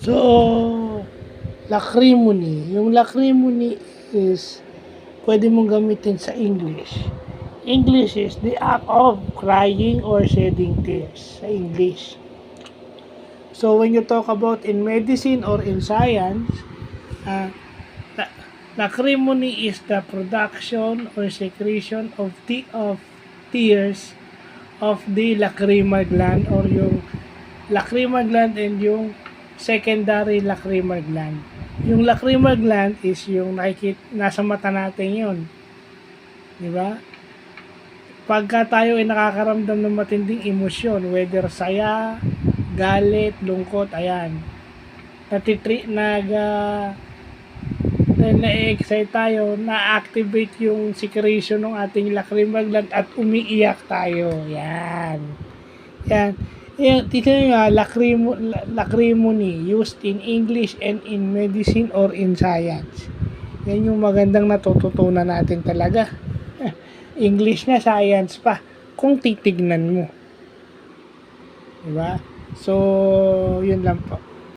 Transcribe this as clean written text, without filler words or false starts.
So, lacrimony. Yung lacrimony is pwede mong gamitin sa English. English is the act of crying or shedding tears sa English. So, when you talk about in medicine or in science, uh, lacrimony is the production or secretion of tears of the lacrimal gland or yung lacrimal gland and yung secondary lacrimal gland. Yung lacrimal gland is yung nasa mata natin yun. Di ba? Pagka tayo ay nakakaramdam ng matinding emosyon, whether saya, galit, lungkot, ayan. Na-excite tayo, na-activate yung secretion ng ating lacrimal gland at umiiyak tayo. Yan. Yan. Tignan nyo lacrimony used in English and in medicine or in science. Yan yung magandang natututunan natin talaga. English na, science pa. Kung titignan mo. Diba? So, yun lang po.